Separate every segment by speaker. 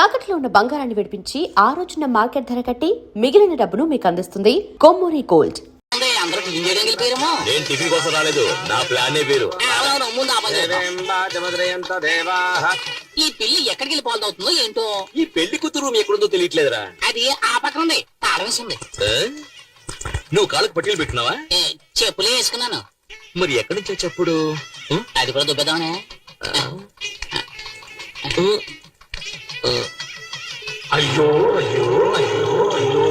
Speaker 1: తాకట్లో ఉన్న బంగారాన్ని విడిపించి ఆ రోజున మార్కెట్ ధర కట్టి మిగిలిన డబ్బును మీకు అందిస్తుంది కొమ్మూరి గోల్డ్.
Speaker 2: నేను టిఫిన్ కోసం రాలేదు, నా ప్లానే వేరు.
Speaker 3: ఈ పెళ్లి ఎక్కడికి వెళ్ళి పాల్దవుతుందో ఏంటో.
Speaker 2: ఈ పెళ్లి కూతురు రూమ్ ఎక్కడుందో తెలియట్లేదురా.
Speaker 3: అది ఆ పక్కన ఉంది, తాళవేసింది.
Speaker 2: నువ్వు కాళ్ళకు పట్టీలు పెట్టినావా?
Speaker 3: చెప్పులే వేసుకున్నాను.
Speaker 2: మరి ఎక్కడి నుంచి చెప్పుడు?
Speaker 3: అది కూడా దుబ్బేద్దామనే.
Speaker 2: అయ్యో అయ్యో అయ్యో అయ్యో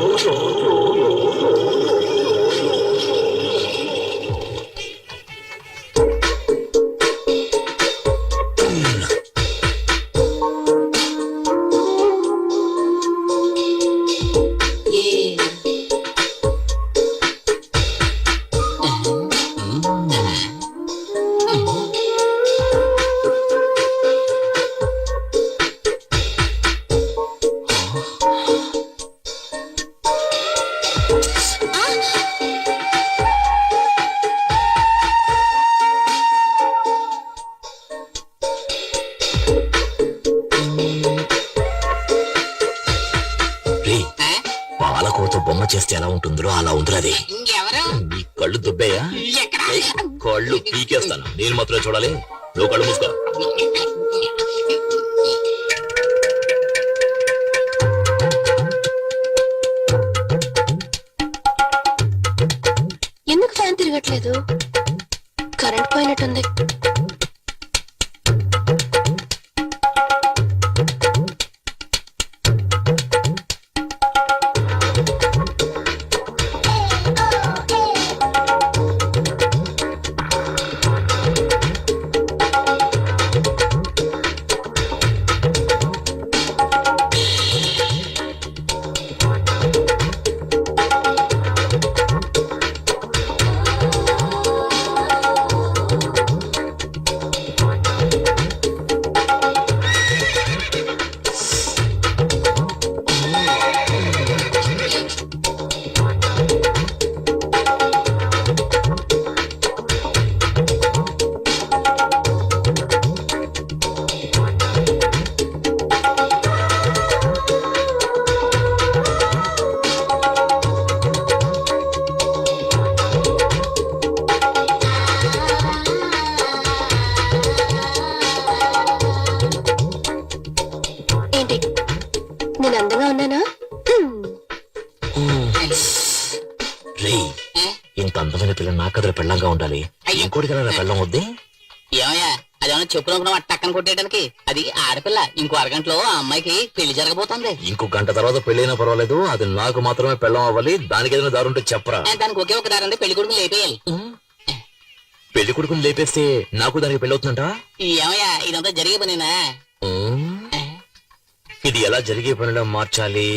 Speaker 2: బొమ్మ చేస్తే ఎలా ఉంటుందో అలా ఉంటుంది. నీ కళ్ళు దుబ్బేయా? కళ్ళు పీకేస్తాను. నేను మాత్రమే చూడాలి, నువ్వు కళ్ళు మూసుకో.
Speaker 4: ఎందుకు ఫ్యాన్ తిరగట్లేదు? కరెంట్ పోయినట్టుంది. నేను అందంగా ఉన్నానా?
Speaker 2: ఇంత అందమైన పిల్ల నా కథల పెళ్ళంగా ఉండాలి. ఇంకోటి కదా పెళ్ళం వద్దే.
Speaker 3: ఏమయ్యా, అదేమన్నా చెప్పులు టక్కన కొట్టేయడానికి? అది ఆడపిల్ల. ఇంకో అరగంటలో ఆ అమ్మాయికి పెళ్లి జరగబోతుంది.
Speaker 2: ఇంకో గంట తర్వాత పెళ్ళైనా పర్వాలేదు, అది నాకు మాత్రమే పెళ్ళం అవ్వాలి. దానికి ఏదైనా దారుంటే చెప్పరా?
Speaker 3: దానికి ఒకే ఒక దారి, పెళ్లి కొడుకుని లేపేయాలి.
Speaker 2: పెళ్లి కొడుకుని లేపేస్తే నాకు దానికి పెళ్లి అవుతుందంట.
Speaker 3: ఏమయ్యా, ఇదంతా జరిగే పనేనా?
Speaker 2: ఇది ఎలా జరిగే పనిలో మార్చాలి?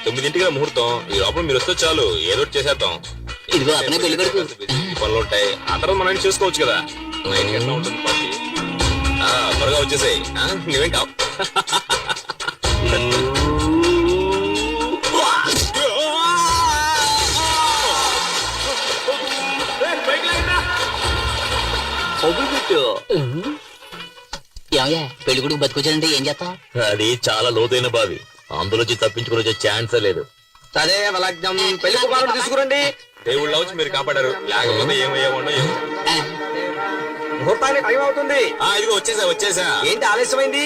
Speaker 2: 9ంటికి ముహూర్తం. ఈ లోపల మీరు వస్తే చాలు, ఏదో చేసేద్దాం.
Speaker 3: ఇదిగో అతనే పెళ్లి కొడుకు.
Speaker 2: పనులు ఉంటాయి, ఆ తర్వాత మనం చూసుకోవచ్చు కదా. త్వరగా వచ్చేసాయి. నువ్వేం కావు. ఏమయ్యా, పెళ్లి కొడుకు బతికొచ్చాడంటే ఏం చేస్తాం? అది చాలా లోతైన బావి, అందులోంచి తప్పించుకుని వచ్చే ఛాన్సే లేదు.
Speaker 5: సరే లగ్నం, పెళ్లి కుమారుడు తీసుకురండి.
Speaker 2: దేవుళ్ళ వచ్చి మీరు కాపాడారు, లేకపోతే ఏమయ్యేవాడో ఏమో.
Speaker 5: ముహూర్తానికి టైం అవుతుంది.
Speaker 2: ఇదిగో వచ్చేసా.
Speaker 5: ఏంటి ఆలస్యమైంది?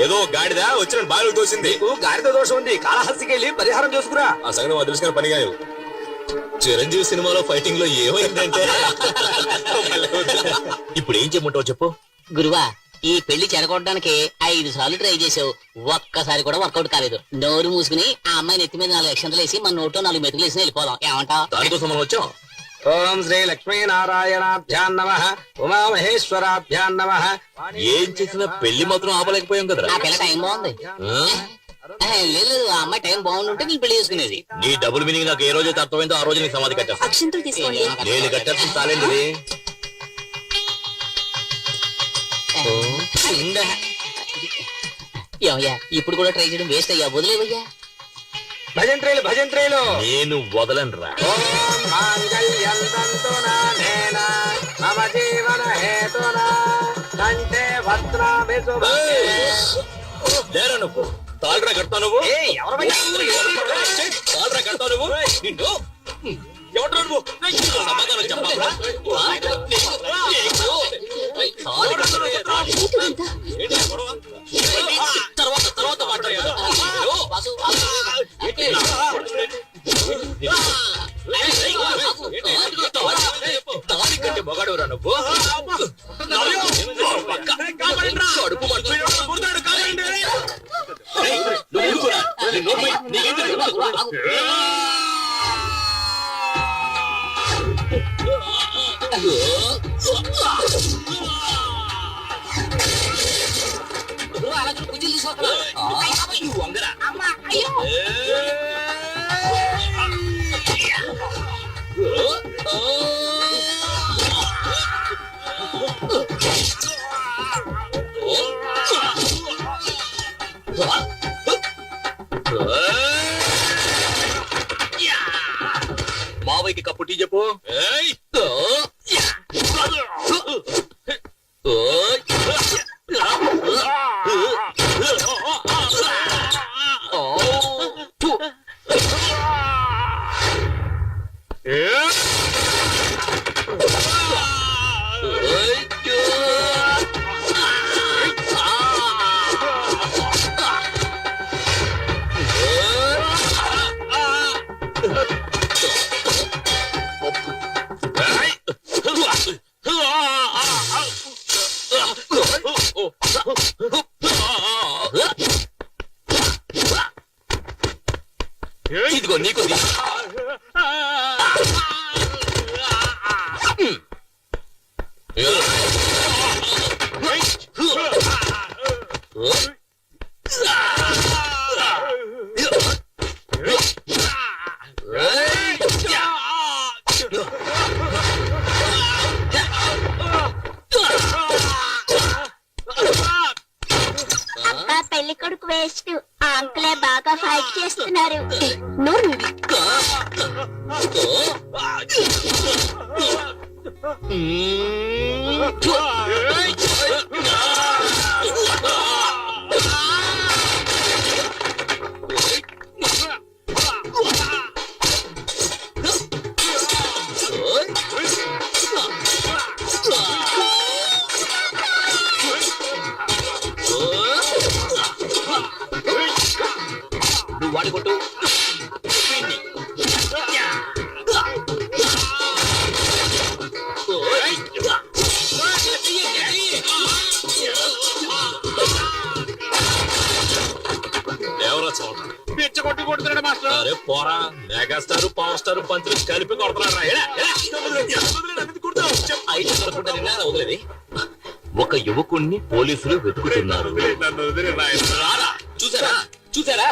Speaker 2: ఏదో గాడిద వచ్చిన బావిలో తోసింది.
Speaker 5: నీకు గాడిద దోషం ఉంది, కాళహస్తికి వెళ్ళి పరిహారం చేసుకురా.
Speaker 2: ఆ సంగతి మా తెలుసుకున్న పని కాదు. చిరంజీవి సినిమాలో ఫైటింగ్ లో ఏమైందంటే ఇప్పుడు ఏం చేయమంటావు చెప్పు.
Speaker 3: గురువా, ఈ పెళ్లి చెడగొట్టడానికి 5 సార్లు ట్రై చేసావు, ఒక్కసారి కూడా వర్కౌట్ కాలేదు. నోరు మూసుకుని ఆ అమ్మాయి నెత్తి మీద 4 అక్షంతలు వేసి మన నోట్లో 4 మెతుకులు వేసి వెళ్ళిపోదాం. ఏమంటావు?
Speaker 2: దానికోసం మనం వచ్చాం.
Speaker 5: ఓం శ్రీ లక్ష్మీ నారాయణాభ్యాన్ నమః, ఉమామహేశ్వరాభ్యాన్ నమః.
Speaker 2: ఏం చేసినా పెళ్లి మాత్రం ఆపలేకపోయాం కదా.
Speaker 3: ఆ పిల్ల టైం బాగుంది. లేదు, ఆ అమ్మాయి టైం బాగుంటుంటే నేను పెళ్లి చేసుకునేది.
Speaker 2: నీ డబుల్ మీనింగ్ నాకు ఏ రోజైతే అర్థమైందో ఆ రోజు నీకు సమాధి కట్టేస్తా.
Speaker 4: అక్షంతలు తీసుకోండి.
Speaker 2: నేను కట్టేస్తాను తాలేండి.
Speaker 3: ఏమయ్యా, ఇప్పుడు కూడా ట్రై చేయడం వేస్ట్ అయ్యా, వదిలేవయ్యా.
Speaker 5: భజంత్రేలు
Speaker 2: నేను వదలను రా.
Speaker 5: మమ జీవన హేతునా కంటే వర్తనామే శుభే.
Speaker 2: లేరా నువ్వు తాళ్ళరా కడతావు నువ్వు
Speaker 5: ఏయ్, ఎవరమ్మా?
Speaker 2: తాళ్ళరా కడతావు నువ్వు నిన్ను ఎవరు నువ్వు సమాధానం చెప్పాలా తర్వాత తర్వాత మాట్లాడారు దాని కంటే మొగాడురా నువ్వు కడుపు
Speaker 3: కుర్చీలు తీసుకొస్తున్నా
Speaker 2: వంగరా మావయ్యకి కప్పు టీ చెప్పు ఇదిగో నీకు
Speaker 6: అక్క పెళ్లి కొడుకు వేస్ట్ ఆ అంకులే బాగా ఫైట్ చేస్తున్నారు.
Speaker 4: నోరు మూయి.
Speaker 2: నువ్వు వాడి కొట్టు ఎవరో చూడ పిచ్చ కొట్టి కొడుతున్నాడు మాస్టర్. అరే పోరా మెగాస్టార్ పవర్ స్టార్ పంచులు కలిపి కొడుతున్నాడు అయితే దొరకకుండా నిన్న వదిలేది. ఒక యువకుణ్ణి పోలీసులు వెతుకుతున్నారు. రారా, చూసారా చూసారా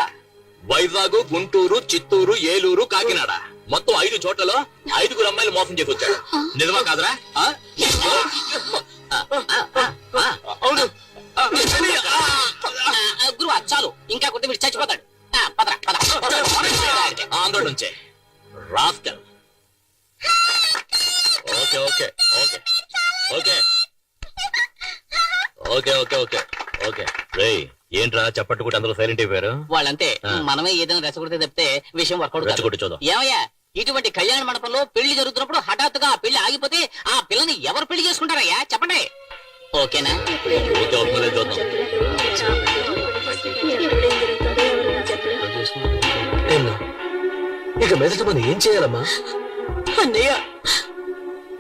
Speaker 2: వైజాగ్, గుంటూరు, చిత్తూరు, ఏలూరు, కాకినాడ మొత్తం 5 చోట్లలో 5 అమ్మాయిలు మోసం చేసి వచ్చాడు. నిజమా కాదురా? అవును.
Speaker 3: గురువా చాలు ఇంకా కొట్టి మీరు చచ్చిపోతాడు.
Speaker 2: ఆంధ్ర నుంచే rascal. Okay okay okay okay okay okay okay okay రేయ్ ఏంట్రా చప్పట్టుకుంటే అందరూ సైలెంట్ అయిపోయారు.
Speaker 3: వాళ్ళంతే మనమే ఏదైనా రెచ్చగొడితే తప్పితే విషయం వర్కౌట్
Speaker 2: రెచ్చగొట్టి చూద్దాం.
Speaker 3: ఏమయ్యా ఇటువంటి కళ్యాణ మండపంలో పెళ్లి జరుగుతున్నప్పుడు హఠాత్తుగా ఆ పెళ్లి ఆగిపోతే ఆ పిల్లని ఎవరు పెళ్లి చేసుకుంటారయ్యా చెప్పండి. ఓకేనా?
Speaker 2: ఓకే ఓకే చూద్దాం.
Speaker 5: ఇక మెదట మనం ఏం చేయాలమ్మా?
Speaker 7: అన్నయ్య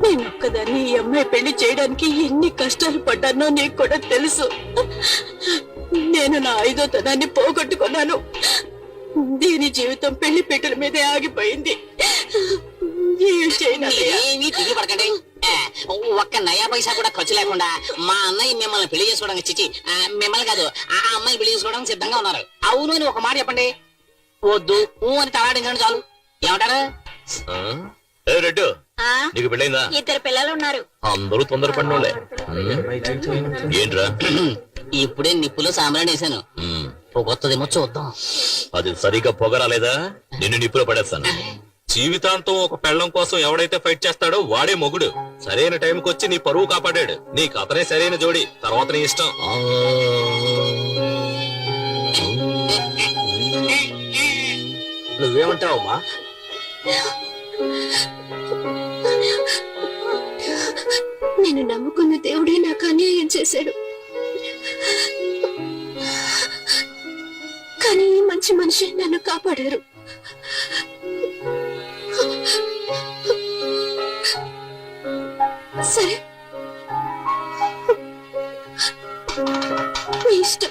Speaker 7: నేను ఒక్కదాన్ని ఈ అమ్మాయి పెళ్లి చేయడానికి ఎన్ని కష్టాలు పడ్డానో నీకు కూడా తెలుసు. నేను నా 5వ తనాన్ని పోగొట్టుకున్నాను. దీని జీవితం పెళ్లి పీటల మీదే ఆగిపోయింది. ఏం చేయను అన్నయ్య.
Speaker 3: ఏమీ తిరిగి పడకండి. ఒక్క నయా పైసా కూడా ఖర్చు లేకుండా మా అన్నయ్య మిమ్మల్ని పెళ్లి చేసుకోవడానికి చిచి మిమ్మల్ని కాదు ఆ అమ్మాయిని పెళ్లి చేసుకోవడానికి సిద్ధంగా ఉన్నారు. అవును అని ఒక మాట చెప్పండి. వద్దు అని తలాడించండి చాలు. ఏమంటారు?
Speaker 2: రెడ్డు
Speaker 6: ఆ
Speaker 2: నీకు పెళ్ళైందా?
Speaker 6: 2 పిల్లలు ఉన్నారు.
Speaker 2: అందరూ తొందరపడినోళ్ళే. ఏంట్రా?
Speaker 3: ఇప్పుడే నిప్పులో సాంబ్రాణి వేసాను. కొత్తదేమో చూద్దాం.
Speaker 2: అది సరిగా పొగరాలేదా నిన్ను నిప్పులో పడేస్తాను. జీవితాంతం ఒక పెళ్ళం కోసం ఎవడైతే ఫైట్ చేస్తాడో వాడే మొగుడు. సరైన టైంకి వచ్చి నీ పరువు కాపాడాడు. నీకు అతనే సరైన జోడి, తర్వాత నీ ఇష్టం.
Speaker 5: నువ్వేమంటావమ్మా?
Speaker 4: నేను నమ్ముకున్న దేవుడే నాకు అన్యాయం చేశాడు. కానీ ఈ మంచి మనిషి నన్ను కాపాడారు. సరే, మీ ఇష్టం.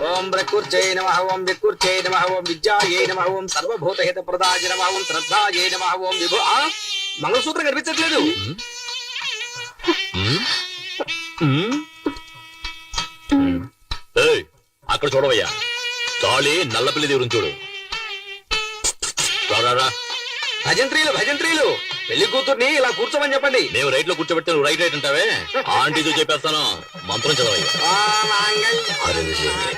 Speaker 5: ఓం ప్రకృత్యై నమః, ఓం వికృత్యై నమః, ఓం విద్యాయై నమః, ఓం సర్వభూతహిత ప్రదాయ నమః, ఓం శ్రద్ధాయై నమః, ఓం విభో. మంగళసూత్రం కనిపించట్లేదు.
Speaker 2: ఏయ్, అక్కడ చూడవయ్యా, తాళి నల్లపిల్లి దగ్గర చూడు. రా,
Speaker 5: భజంత్రీలు పెళ్లి కూతుర్ని ఇలా కూర్చోమని చెప్పండి.
Speaker 2: మేము రైట్ లో కూర్చోబెడితే నువ్వు రైట్ రైట్ అంటావే. ఆంటీతో చెప్పేస్తాను, మంత్రం చదవయ్యా. అరే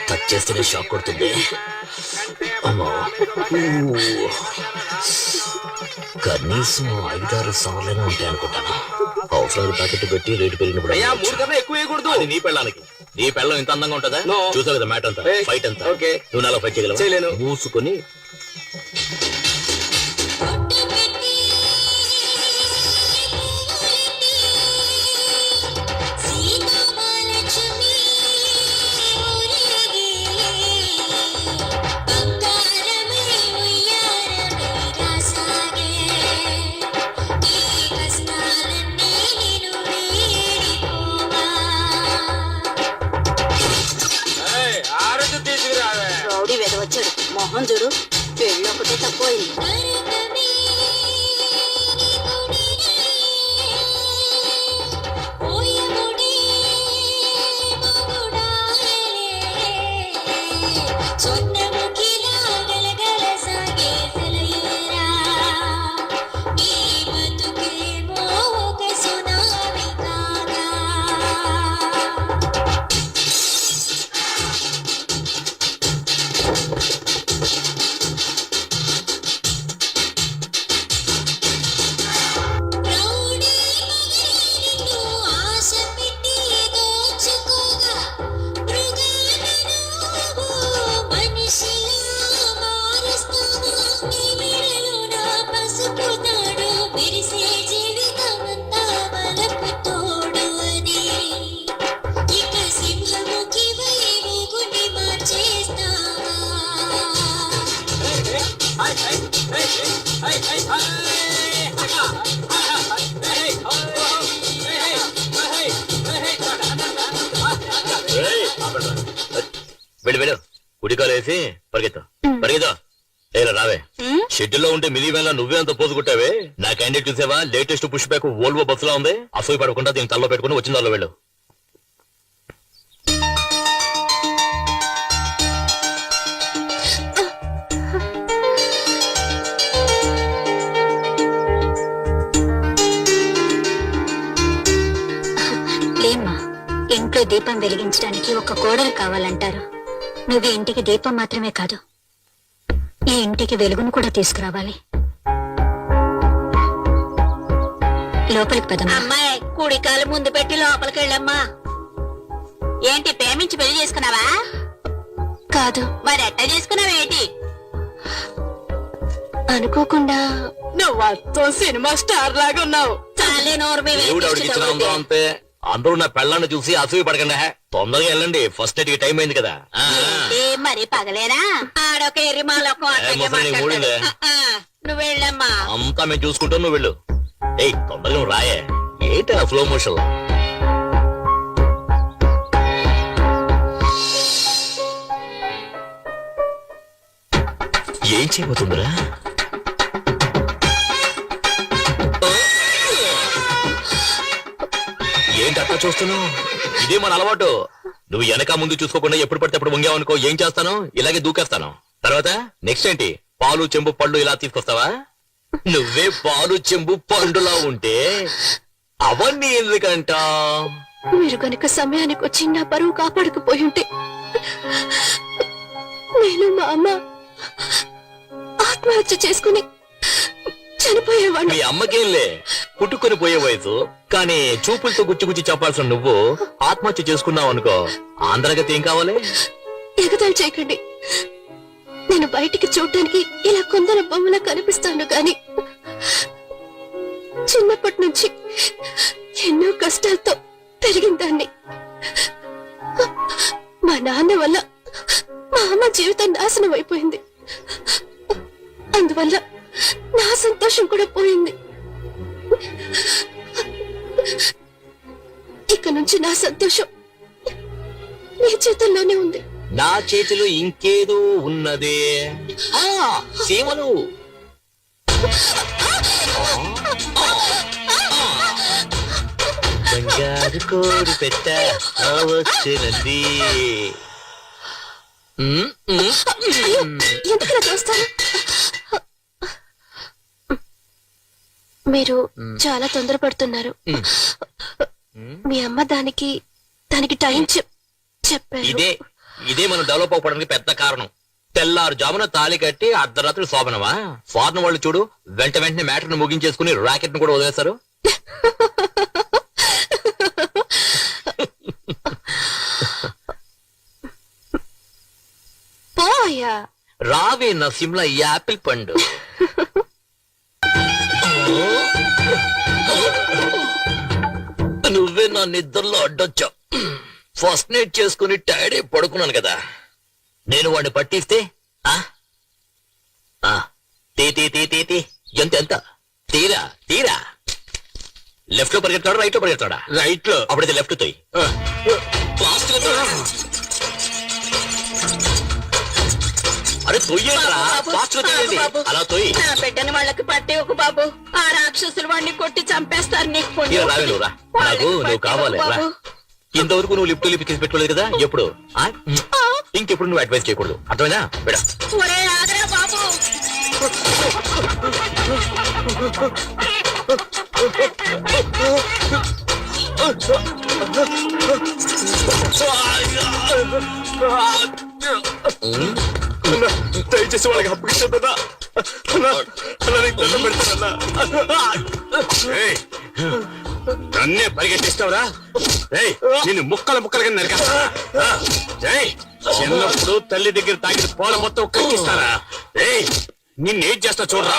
Speaker 2: టచ్ చేస్తేనే షాక్ కొడుతుంది. అమ్మా, కనీసం 5-6 సార్లైనా ఉంటాయి అనుకుంటాను. అవసరాలు ప్యాకెట్ పెట్టి రేటు పెరిగినప్పుడు
Speaker 5: అయ్యా 3 కన్నా ఎక్కువ వేయకూడదు.
Speaker 2: అది నీ పెళ్ళానికి. నీ పెళ్ళం ఇంత అందంగా ఉంటుందా?
Speaker 5: No.
Speaker 2: చూసావు కదా మ్యాట్ అంతా, ఫైట్ అంతా.
Speaker 5: ఓకే,
Speaker 2: నువ్వు నాలో ఫైట్ చేయగలవా?
Speaker 5: చేయలేను.
Speaker 2: మూసుకొని
Speaker 5: ఆరోగ్యం తీసుకురావే.
Speaker 7: రౌడీ వెదవచ్చాడు. మొహం చూడు, పెళ్ళి ఒకటే తక్కువైంది.
Speaker 2: వెళ్ళు కుడికాలు వేసి పరిగెత్తా. ఏలా రావే. షెడ్యూల్లో ఉంటే మినీ వ్యాన్ లా నువ్వే అంత పోజు కొట్టావే. నా క్యాండిడేట్ చూసావా? లేటెస్ట్ పుష్ బ్యాక్ వోల్వో బస్సులా ఉంది. అసూయ పడకుండా దీన్ని తల్లో పెట్టుకుని వచ్చిన దానిలో వెళ్ళు.
Speaker 6: లేమ్మా, ఇంట్లో దీపం వెలిగించడానికి ఒక కోడలు కావాలంటారు. నువ్వు ఈ ఇంటికి దీపం మాత్రమే కాదు, ఈ ఇంటికి వెలుగును కూడా తీసుకురావాలి. లోపలికి పదమ్మా.
Speaker 3: అమ్మాయి, కుడికాలు ముందు పెట్టి లోపలికి వెళ్ళమ్మా. ఏంటి, ప్రేమించి పెళ్లి చేసుకున్నావా?
Speaker 4: కాదు,
Speaker 3: మరి ఎట్ట చేసుకున్నావేంటి?
Speaker 4: అనుకోకుండా.
Speaker 7: నువ్వు అత్తో సినిమా స్టార్ లాగా ఉన్నావు.
Speaker 3: చాలే నోరు మీద
Speaker 2: దేవుడు ఆవిడకి ఇచ్చిన అందం అంతే. అందరూ నా పెళ్ళాన్ని చూసి అసూయ పడకండి. తొందరగా వెళ్ళండి, ఫస్ట్ నైట్ కి టైం అయింది కదా.
Speaker 3: ఏంటి, మరి పగలేనా? ఆడొక ఎర్రిమాలొక
Speaker 2: మూడిందే.
Speaker 3: నువ్వు వెళ్ళమ్మా.
Speaker 2: అంతా మేము చూసుకుంటాం, నువ్వు వెళ్ళు. ఏయ్ తొందరగా నువ్వు రాయే. ఏంటి స్లో మోషన్? ఏం చేయబోతుందిరా? ఏంటి అట్లా చూస్తున్నావు? ఇదే మన అలవాటు. నువ్వు వెనక ముందు చూసుకోకుండా ఎప్పుడు పడితే అప్పుడు వంగావనుకో, ఏం చేస్తాను? ఇలాగే దూకేస్తాను. తర్వాత నెక్స్ట్ ఏంటి? పాలు చెంబు పళ్ళు ఇలా తీసుకొస్తావా? నువ్వే పాలు చెంబు పండులా ఉంటే అవన్నీ ఎందుకంట?
Speaker 4: మీరు గనుక సమయానికి వచ్చి నా పరువు కాపాడకపోయి ఉంటే నేను మా అమ్మ ఆత్మహత్య చేసుకుని చనిపో
Speaker 2: అమ్మకేంలే పుట్టుకొని పోయే వయసు. కానీ చూపులతో గుచ్చి గుచ్చి చెప్పాల్సిన నువ్వు ఆత్మహత్య చేసుకున్నావు అనుకో, ఆంధ్రగతి ఏం కావాలి?
Speaker 4: ఎగతాళి చేయకండి. నేను బయటికి చూడటానికి ఇలా కొందరు బొమ్మలా కనిపిస్తాను గాని చిన్నప్పటి నుంచి ఎన్నో కష్టాలతో పెరిగిన దాన్ని. మా నాన్న వల్ల మా అమ్మ జీవితం నాశనం అయిపోయింది. అందువల్ల నా సంతోషం కూడా పోయింది. ఇక నుంచి నా సంతోషం నీ చేతుల్లోనే ఉంది.
Speaker 2: నా చేతిలో ఇంకేదో ఉన్నదే. సీమలు బంగారు కోడి పెట్ట వచ్చినంది.
Speaker 4: ఎందుకలా చూస్తారు? మీరు చాలా తొందరపడుతున్నారు. మీ అమ్మ దానికి టైం చెప్పారు.
Speaker 2: ఇదే మనం డెవలప్ అవ్వడానికి పెద్ద కారణం. తెల్లారు జామున తాళి కట్టి అర్ధరాత్రి శోభనమా? ఫారెన్ వాళ్ళు చూడు, వెంటనే మ్యాటర్ ను ముగించేసుకుని రాకెట్ ను కూడా వదిలేస్తారు.
Speaker 4: పోయా
Speaker 2: రావే నా సిమ్లా యాపిల్ పండు. నువ్వే నా నిద్రలో అడ్డొచ్చా. ఫస్ట్ నైట్ చేసుకుని టైర్డ్ అయి పడుకున్నాను కదా. నేను వాడిని పట్టిస్తే ఎంత తీరా తీరా. లెఫ్ట్ లో పరిగెత్తాడా రైట్ లో పరిగెత్తాడా? రైట్ లో. అప్పుడైతే లెఫ్ట్ తోయి. అరే తొయ్యేరా, ఫాస్ట్ గా తొయ్యండి. అలా తొయ్యి.
Speaker 7: నా బిడ్డని వాళ్ళకి పట్టే ఒక బాబు. ఆ రాక్షసులు వాడిని కొట్టి చంపేస్తారు. నీకు పుణ్యం.
Speaker 2: ఇలా రావే నువ్వు రా. నాకు నువ్వు కావాలి రా. ఇంతవరకు నువ్వు లిఫ్ట్ లిఫ్ట్ పెట్టుకోలేదు కదా ఎప్పుడు. ఇంకెప్పుడు నువ్వు అడ్వైస్ చేయకూడదు, అర్థమైనా? బిడ
Speaker 7: ఒరే ఆగరా బాబు.
Speaker 5: దయచేసి వాళ్ళకి అప్పగించదా? నన్నే పరిగెట్టిస్తావురా? నిన్ను ముక్కల ముక్కలుగా నరికేస్తా. చిన్నప్పుడు తల్లి దగ్గర తాగిన పాల మొత్తం కక్కిస్తారా? నిన్నేం చేస్తా చూడరా.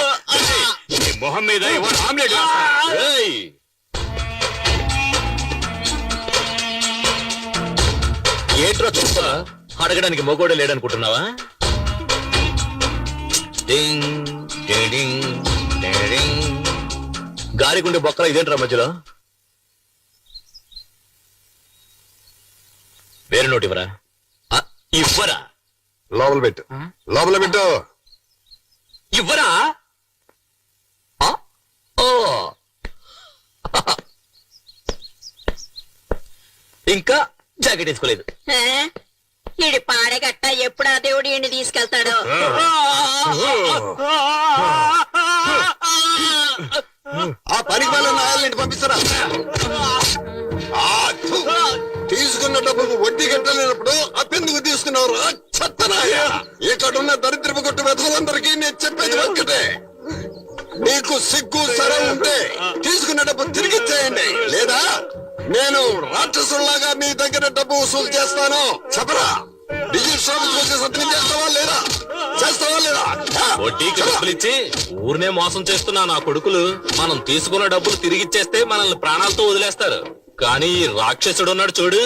Speaker 5: నీ మొహం మీద ఇవాళ ఆమ్లెట్ వేస్తా.
Speaker 2: ఏంట్రా చూస్తా? అడగడానికి మొగోడే లేడనుకుంటున్నావా? గాలిగుండే బొక్కల ఇదేంట్రా మధ్యలో? వేరే నోటి ఇవ్వరా? ఇవ్వరా?
Speaker 8: లోపల పెట్టు, లోపల పెట్టు.
Speaker 2: ఇవ్వరా? ఇంకా జాకెట్ వేసుకోలేదు.
Speaker 7: ఈడి పాడగట్ట ఎప్పుడు ఆ దేవుడు ఈయన్ని తీసుకెళ్తాడో.
Speaker 8: ఆ పనికి వాళ్ళని పంపిస్తారా? తీసుకున్న డబ్బుకు వడ్డీ కట్టలేనప్పుడు అప్పెందుకు తీసుకున్నారు? చెత్తనాయ. ఇక్కడున్న దరిద్రపు కొట్టు వెధలందరికీ నేను చెప్పేది ఒక్కటే, నీకు సిగ్గు సరే ఉంటే తీసుకున్న డబ్బు తిరిగి ఇచ్చేయండి, లేదా నేను రాక్షసుల్లాగా నీ దగ్గర డబ్బు వసూలు చేస్తాను. చెప్పరా? డిజిల్ షాప్ వచ్చే సత్యం చేస్తావా లేదా? చేస్తావా లేదా?
Speaker 2: వడ్డీకి డబ్బులు ఇచ్చి ఊరినే మోసం చేస్తున్నా నా కొడుకులు మనం తీసుకున్న డబ్బులు తిరిగిచ్చేస్తే మనల్ని ప్రాణాలతో వదిలేస్తారు. కానీ ఈ రాక్షసుడు ఉన్నాడు చూడు,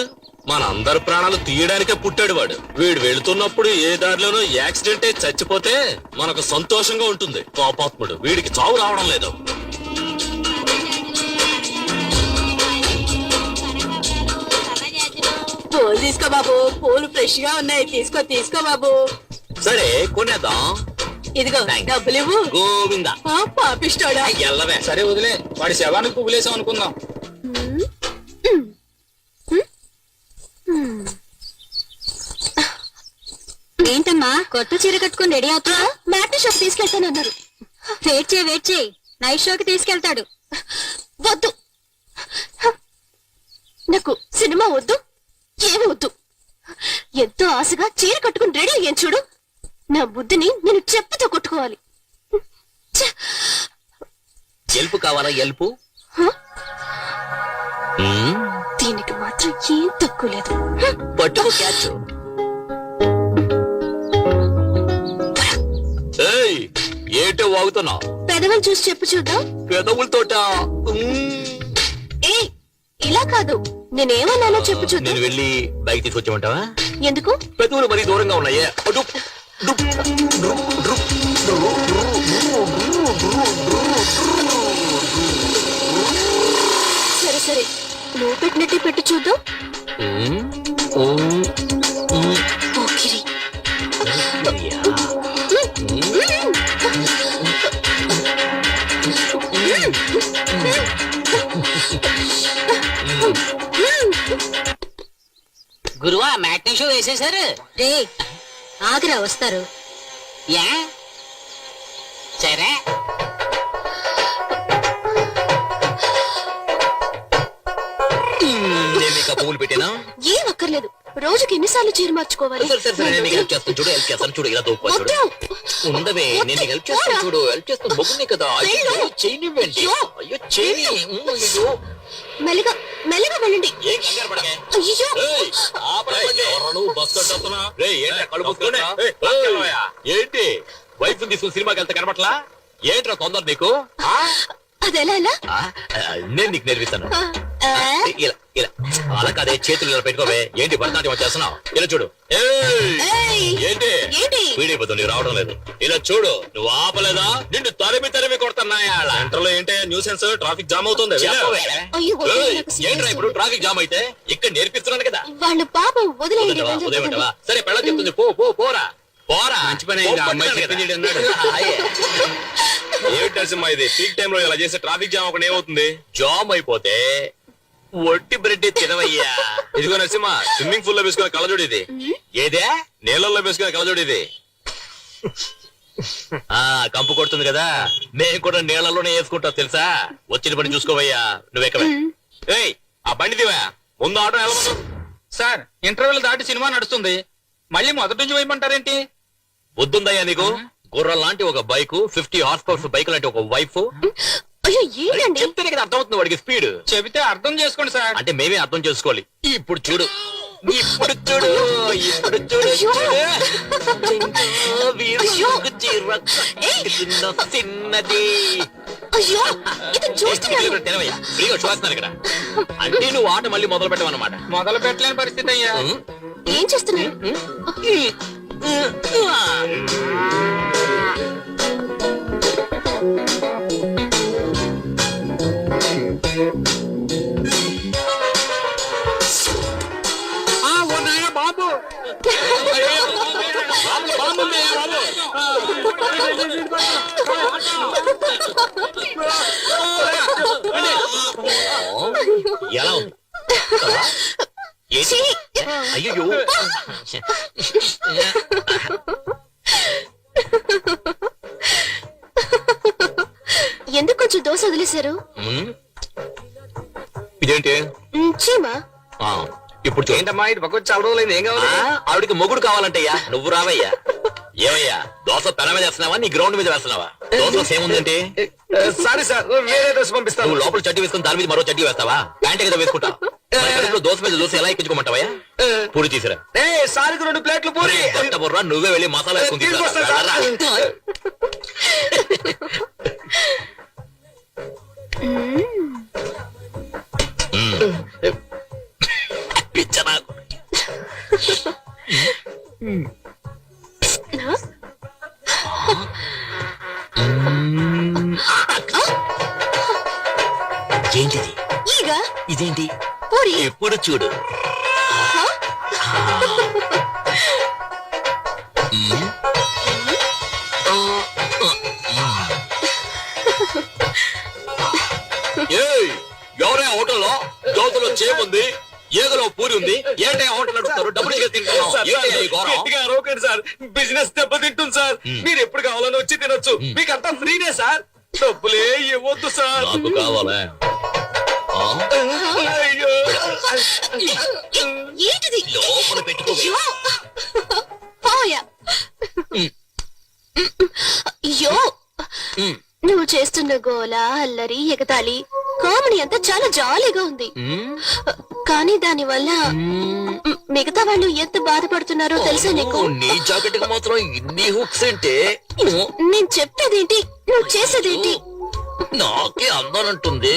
Speaker 2: మన అందరి ప్రాణాలు తీయడానికే పుట్టాడు వాడు. వీడు వెళుతున్నప్పుడు ఏ దారిలోనూ యాక్సిడెంట్ అయి చచ్చిపోతే మనకు సంతోషంగా ఉంటుంది. పాపాత్ముడు, వీడికి చావు రావడం లేదు.
Speaker 7: పూలు తీసుకో బాబు, పూలు ఫ్రెష్ గా ఉన్నాయి. తీసుకో బాబు.
Speaker 2: సరే కొనేద్దాం.
Speaker 7: ఇదిగో డబ్బులు ఇవ్వు.
Speaker 2: గోవిందా.
Speaker 7: పాపిస్తాడా?
Speaker 2: ఎల్లవే. సరే వదిలే, వాడి శవానికి పువ్వులేసాం అనుకుందాం.
Speaker 6: ఏంటమ్మా కొత్త చీర కట్టుకుని రెడీ అవుతా?
Speaker 4: మ్యాట్ని షాప్ తీసుకెళ్తానన్నారు.
Speaker 6: వెయిట్ చేయి నైట్ షోకి తీసుకెళ్తాడు.
Speaker 4: వద్దు, నాకు సినిమా వద్దు, ఏమి వద్దు. ఎంతో ఆశగా చీర కట్టుకుని రెడీ అయ్యాను చూడు, నా బుద్ధిని నేను చెప్పుతో కొట్టుకోవాలి.
Speaker 2: ఎల్పు కావాలా ఎల్పు
Speaker 4: దీనికి మాత్రం ఏం తక్కువ లేదు.
Speaker 2: పట్టుకు క్యాచ్. ఏయ్ ఏంటో వాగుతున్నావు?
Speaker 4: పెదవులు చూసి చెప్పు చూద్దాం.
Speaker 2: పెదవులతోట
Speaker 4: ఏ ఇలా కాదు, నేనేమన్నానో చెప్పు చూద్దాం.
Speaker 2: నేను వెళ్ళి బైక్ తీసుకొచ్చామంటావా?
Speaker 4: ఎందుకు?
Speaker 2: పెదవులు మరీ దూరంగా ఉన్నాయే. అటు.
Speaker 4: సరే సరే, నువ్వు పెట్టినట్టే పెట్టు చూద్దాం. పోకిరి.
Speaker 3: గురువా మ్యాట్నీ షో వేసేశారు.
Speaker 6: రే ఆగ్రా వస్తారు.
Speaker 3: యా సరే.
Speaker 2: నేను నీకు పువ్వులు పెట్టానా?
Speaker 4: ఏం అక్కర్లేదు, రోజుకి ఎన్నిసార్లు చీర మార్చుకోవాలి?
Speaker 2: సరే సరే సరే, నేను నీకు హెల్ప్ చేస్తాను చూడు. హెల్ప్ చేస్తాను చూడు. ఇలా దూపా చూడు.
Speaker 4: వద్దు.
Speaker 2: ఉండవే, నేను నీకు హెల్ప్ చేస్తాను చూడు. హెల్ప్ చేస్తాను బొగ్గునే కదా. అయ్యో చేయనివ్వండి. అయ్యో చేయని. అయ్యో
Speaker 4: మెల్లగా మెల్లగా వెళ్ళండి.
Speaker 2: ఏం కంగారు పడకే.
Speaker 4: అయ్యో
Speaker 2: ఏయ్, ఆపండి. ఎవరు నువ్వు బస్ కట్టొస్తున్నా? రేయ్, ఏంట్రా కళ్ళు మూసుకునే? ఏంటి వైఫ్ తీసుకుని సినిమాకి వెళ్తే కనపట్లా? ఏంట్రా తొందర నీకు?
Speaker 4: అదెలా ఎలా?
Speaker 2: నేను నీకు నేర్పిస్తాను. ఇలా ఇలా అలా కాదే, చేతులు ఇలా పెట్టుకోవే. ఏంటి భరతనాట్యం చేస్తున్నావు? ఇలా చూడు.
Speaker 4: ఏయ్!
Speaker 2: ఏంటి
Speaker 4: ఏంటి?
Speaker 2: వీడైపోతుంది, రావడం లేదు. ఇలా చూడు. నువ్వు ఆపలేదా నిన్ను తరిమి కొడుతున్నాయా? సెంటర్లో ఏంటి న్యూసెన్స్? ట్రాఫిక్ జామ్ అవుతుంది.
Speaker 4: అయ్యో, వదిలేయ్, నాకు సిగ్గు
Speaker 2: ఏంట్రా ఇప్పుడు ట్రాఫిక్ జామ్ అయితే? ఇక్కడ నేర్పిస్తున్నాను కదా.
Speaker 4: వాళ్ళు పాపం వదిలేయండి.
Speaker 2: ఉదయం సరే పెళ్ళ చెప్తుంది. పోరా పోరా. మంచి పని ఏమిటి నరసింహ ఇది? పీక్ టైం లో ఇలా చేస్తే ట్రాఫిక్ జామ్ ఒకటి ఏమవుతుంది? జామ్ అయిపోతే ఒట్టి బ్రెడ్ తినవయ్యా. ఇదిగో నరసింహ, స్విమ్మింగ్ పూల్ లో వేసుకునే కళ్ళజోడు ఇది. ఏదే నీళ్ళల్లో వేసుకునే కళ్ళజోడు ఇది. కంపు కొడుతుంది కదా, నేను కూడా నీళ్ళలోనే వేసుకుంటా తెలుసా. వచ్చిన పని చూసుకోవయ్యా. నువ్వెక్కవే. ఏయ్ ఆ బండి దివా. ముందు ఆటో వెళ్ళమను.
Speaker 5: సార్ ఇంటర్వెల్ దాటి సినిమా నడుస్తుంది, మళ్ళీ మొదటి నుంచి వేయమంటారేంటి?
Speaker 2: బుద్ధుందయ్యా నీకు? గుర్రం లాంటి ఒక బైక్, 50 హార్స్ పవర్స్ బైక్ లాంటి ఒక వైఫ్.
Speaker 4: అయ్యో ఏంటండి?
Speaker 2: చెప్తేనే కదా అర్థమవుతుంది వాడికి స్పీడ్.
Speaker 5: చెబితే అర్థం చేసుకోండి సార్.
Speaker 2: అంటే మేమే అర్థం చేసుకోవాలి. ఇప్పుడు చూడు. ఇప్పుడు చూడు. ఇప్పుడు చూడు. చిన్నది.
Speaker 4: అయ్యో ఇది చూస్తున్నాను.
Speaker 2: తినవయ్యా, ఫ్రీగా చూస్తున్నాను ఇక్కడ. అంటే నువ్వు ఆట మళ్ళీ మొదలు పెట్టవన్నమాట.
Speaker 5: మొదలు పెట్టలేని పరిస్థితి అయ్యా.
Speaker 4: ఏం చేస్తున్నారు?
Speaker 5: బాబు
Speaker 2: ఎలా ఉంది? అయ్యో
Speaker 4: ఎందుకు కొంచెం దోశ వదిలేశారు?
Speaker 2: ఇదేంటి?
Speaker 4: చీమా.
Speaker 2: ఇప్పుడు చూడు.
Speaker 5: ఏంటమ్మా ఇటు పక్క వచ్చి అవడం ఏం కావాలి?
Speaker 2: ఆవిడికి మొగుడు కావాలంటయ్యా. నువ్వు రావయ్యా. ఏమయ్యా దోశ పెన మీద వేస్తున్నావా, నీ గ్రౌండ్ మీద వేస్తున్నావా? దోశ ఏముందంటే
Speaker 5: సారీ సార్, వేరే డ్రెస్ పంపిస్తాను.
Speaker 2: నువ్వు లోపల చడ్డీ వేసుకుని దాని మీద మరో చడ్డీ వేస్తావా? ప్యాంట్ కదా వేసుకుంటా. దోశ మీద దోశ ఎలా ఎక్కించుకోమంటావా? పూరి తీసిరా.
Speaker 5: సారికి 2 ప్లేట్లు పూరి.
Speaker 2: బుర్రా, నువ్వే వెళ్ళి మసాలా వేసుకుని తీసుకురా. పిచ్చనా ఏంటిది?
Speaker 4: ఈగ.
Speaker 2: ఇదేంటి?
Speaker 4: పూరి.
Speaker 2: ఎప్పుడు చూడు. ఎవరే హోటల్లో దోశలో చేముంది, ఏగలో పూరి ఉంది, ఏంటే హోటల్ నడుపుతారు? డబ్బులు
Speaker 5: సార్, బిజినెస్ దెబ్బతింటుంది సార్. మీరు ఎప్పుడు కావాలని వచ్చి తినొచ్చు, మీకు అంతా ఫ్రీనే సార్. డబ్బులే ఇవ్వద్దు సార్.
Speaker 2: నాకు కావాలా?
Speaker 5: అయ్యో
Speaker 4: ఏంటిది?
Speaker 2: లోపల పెట్టుకో.
Speaker 4: అయ్యో నువ్వు చేసే చేస్తున్న గోల అల్లరి ఎగతాళి కామెడీ అంతా చాలా జాలీగా ఉంది. కానీ దాని వల్ల మిగతా వాళ్ళు ఎంత బాధపడుతున్నారో తెలుసా నీకు?
Speaker 2: నీ జాకెట్ మాత్రం ఇన్ని హుక్స్ అంటే
Speaker 4: నేను చెప్పేదేంటి, నువ్వు చేసేదేంటి?
Speaker 2: నాకే అందానంటుంది.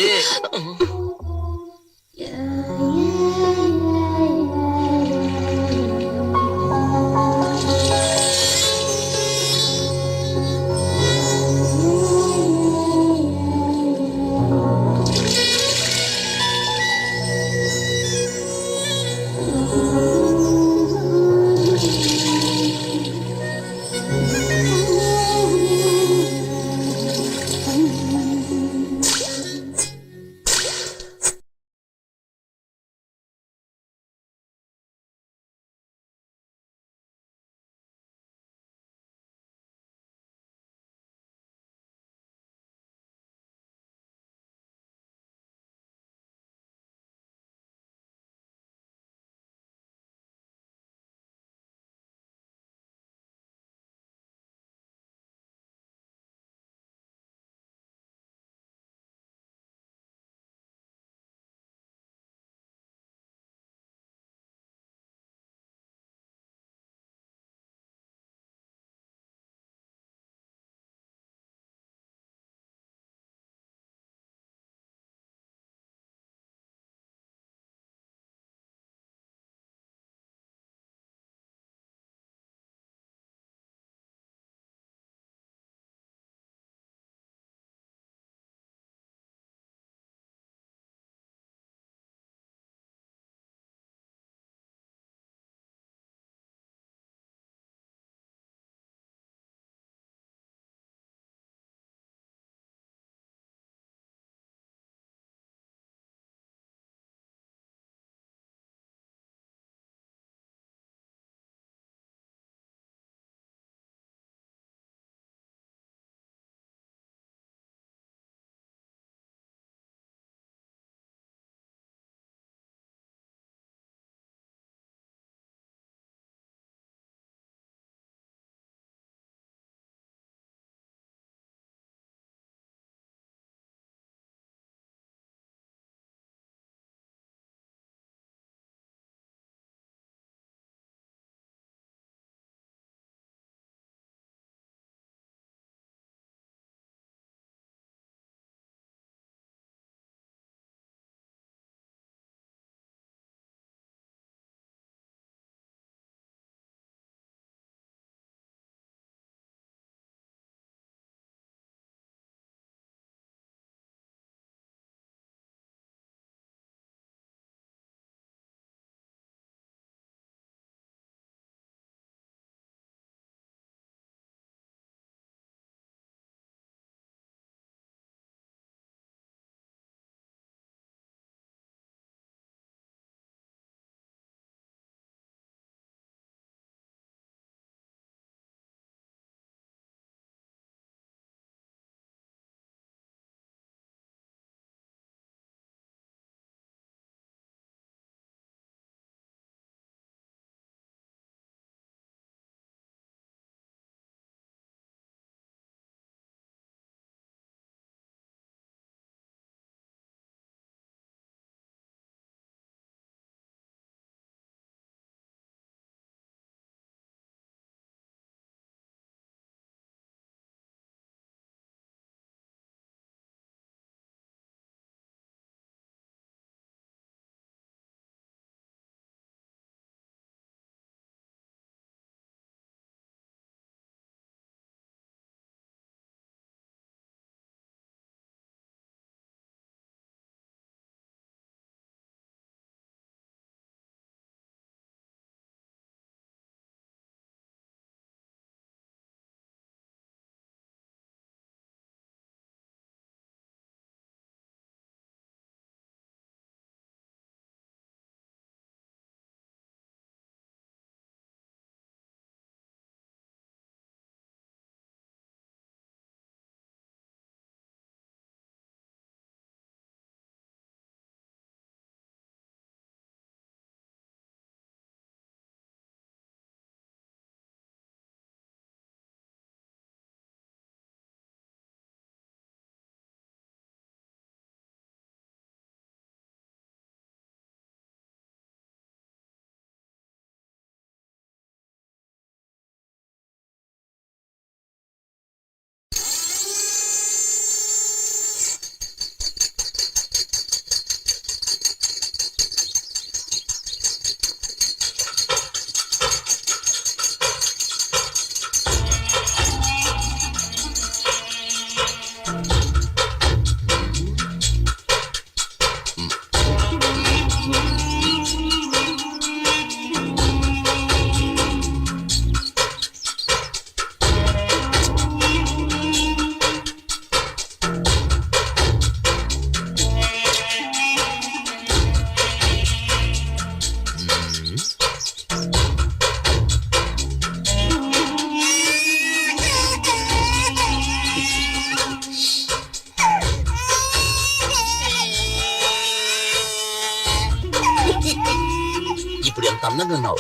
Speaker 2: అందంగా ఉన్నావు.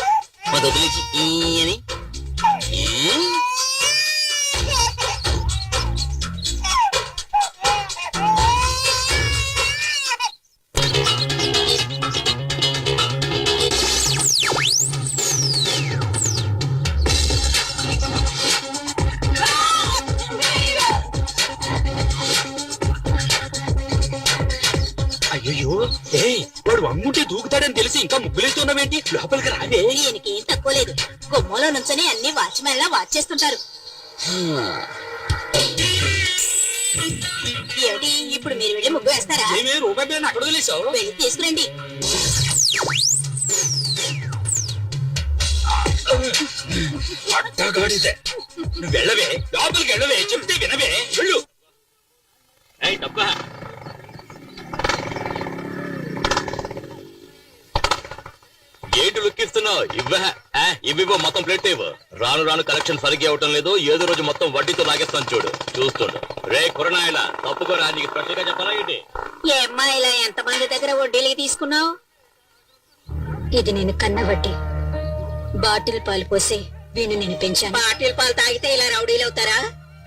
Speaker 2: అది వదిలేసి ఈ అని ఈ? అయ్యో వాడు అమ్ముంటే దూకుతాడని తెలిసి ఇంకా ముగ్గులేస్తున్నావేంటి? లోపలికి రావే.
Speaker 7: దీనికి ఏం తక్కువ లేదు. గుమ్మలో నుంచొని అన్ని వాచ్మెన్ లా వాచ్ చేస్తుంటారు. ఏమిటి ఇప్పుడు మీరు వెళ్ళి ముగ్గు వేస్తారా?
Speaker 2: ఏమే రూపాయి బిళ్ళని అక్కడ వదిలేసావు?
Speaker 7: వెళ్ళి తీసుకురండి.
Speaker 2: అట్టగాడిదే. నువ్వు వెళ్ళవే, లోపలికి వెళ్ళవే, చెప్తే వినవే, వెళ్ళు. ఏయ్ తప్ప. ఏంటి లుక్కిస్తున్నావు? ఇవ్వ మొత్తం ప్లేట్ ఇవ్వు. రాను రాను కలెక్షన్ సరిగ్గా అవటం లేదు. ఏదో రోజు మొత్తం వడ్డీతో లాగేస్తాను చూడు. చూస్తుండు. రే కురనాయలా తప్పుకోరా, నీకు స్పెషల్ గా చెప్పాలా ఏంటి?
Speaker 7: ఏ అమ్మాయిలా ఎంతమంది దగ్గర వడ్డీలకి తీసుకున్నావు?
Speaker 6: ఇది నేను కన్న వడ్డీ. బాటిల్ పాలు పోసి వీణు నేను పెంచాను.
Speaker 7: బాటిల్ పాలు తాగితే ఇలా రౌడీలు అవుతారా?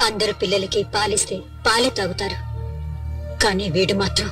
Speaker 6: అందరు పిల్లలకి పాలిస్తే పాలే తాగుతారు, కానీ వీడు మాత్రం